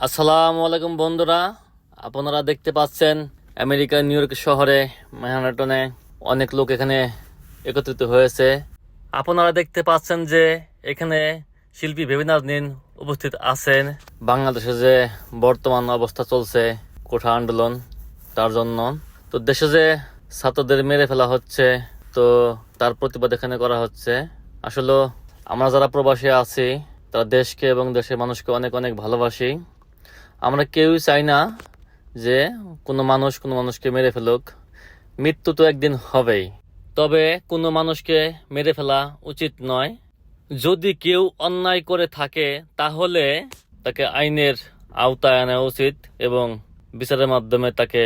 আসসালামু আলাইকুম বন্ধুরা, আপনারা দেখতে পাচ্ছেন আমেরিকার নিউ ইয়র্ক শহরে ম্যানহাটনে অনেক লোক এখানে একত্রিত হয়েছে। আপনারা দেখতে পাচ্ছেন যে এখানে শিল্পী ভেবে নাজনীন উপস্থিত আছেন। বাংলাদেশে যে বর্তমান অবস্থা চলছে কোঠা আন্দোলন, তার জন্য তো দেশে যে ছাত্রদের মেরে ফেলা হচ্ছে, তো তার প্রতিবাদ এখানে করা হচ্ছে। আসলে আমরা যারা প্রবাসী আছি তারা দেশকে এবং দেশের মানুষকে অনেক অনেক ভালোবাসি। আমরা কেউই চাই না যে কোনো মানুষ কোনো মানুষকে মেরে ফেলুক। মৃত্যু তো একদিন হবেই, তবে কোনো মানুষকে মেরে ফেলা উচিত নয়। যদি কেউ অন্যায় করে থাকে তাহলে তাকে আইনের আওতায় আনা উচিত এবং বিচারের মাধ্যমে তাকে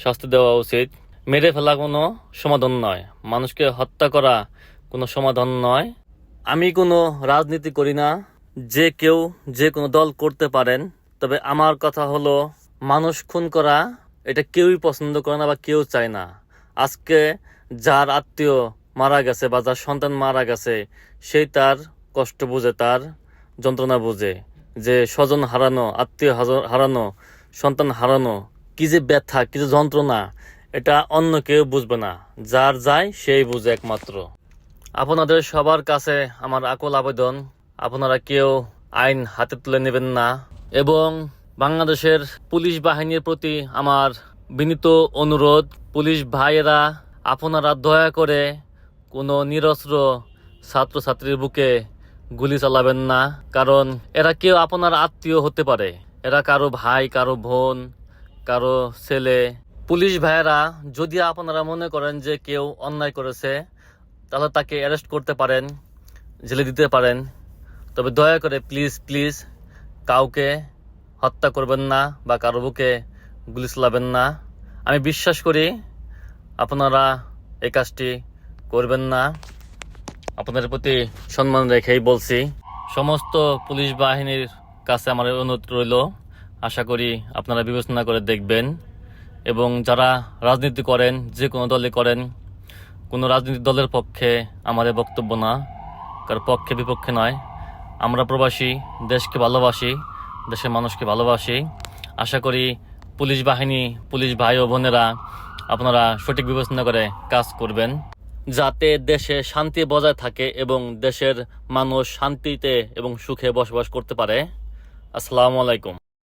শাস্তি দেওয়া উচিত। মেরে ফেলা কোনো সমাধান নয়, মানুষকে হত্যা করা কোনো সমাধান নয়। আমি কোনো রাজনীতি করি না, যে কেউ যে কোনো দল করতে পারেন, তবে আমার কথা হলো মানুষ খুন করা এটা কেউই পছন্দ করে না বা কেউ চায় না। আজকে যার আত্মীয় মারা গেছে বা যার সন্তান মারা গেছে, সেই তার কষ্ট বুঝে, তার যন্ত্রণা বুঝে, যে স্বজন হারানো, আত্মীয় হারানো, সন্তান হারানো কি যে ব্যথা, কি যে যন্ত্রণা, এটা অন্য কেউ বুঝবে না। যার যায় সেই বুঝে একমাত্র। আপনাদের সবার কাছে আমার আকুল আবেদন, আপনারা কেউ আইন হাতে তুলে নেবেন না এবং বাংলাদেশের পুলিশ বাহিনীর প্রতি আমার বিনীত অনুরোধ, পুলিশ ভাইয়েরা আপনারা দয়া করে কোনো নিরস্ত্র ছাত্রছাত্রীর বুকে গুলি চালাবেন না। কারণ এরা কেউ আপনার আত্মীয় হতে পারে, এরা কারো ভাই, কারো বোন, কারো ছেলে। পুলিশ ভাইয়েরা যদি আপনারা মনে করেন যে কেউ অন্যায় করেছে, তাহলে তাকে অ্যারেস্ট করতে পারেন, জেলে দিতে পারেন। তবে দয়া করে প্লিজ প্লিজ কাউকে হত্যা করবেন না বা কারো বুকে গুলি চালাবেন না। আমি বিশ্বাস করি আপনারা এই কাজটি করবেন না। আপনাদের প্রতি সম্মান রেখেই বলছি। সমস্ত পুলিশ বাহিনীর কাছে আমার অনুরোধ রইল, আশা করি আপনারা বিবেচনা করে দেখবেন। এবং যারা রাজনীতি করেন, যে কোনো দলে করেন, কোনো রাজনৈতিক দলের পক্ষে আমার বক্তব্য না, কার পক্ষে বিপক্ষে নয়। আমরা প্রবাসী, দেশকে ভালোবাসি, দেশের মানুষকে ভালোবাসি। আশা করি পুলিশ বাহিনী, পুলিশ ভাই ও বোনেরা আপনারা সঠিক বিবেচনা করে কাজ করবেন, যাতে দেশে শান্তি বজায় থাকে এবং দেশের মানুষ শান্তিতে এবং সুখে বসবাস করতে পারে। আসসালামু আলাইকুম।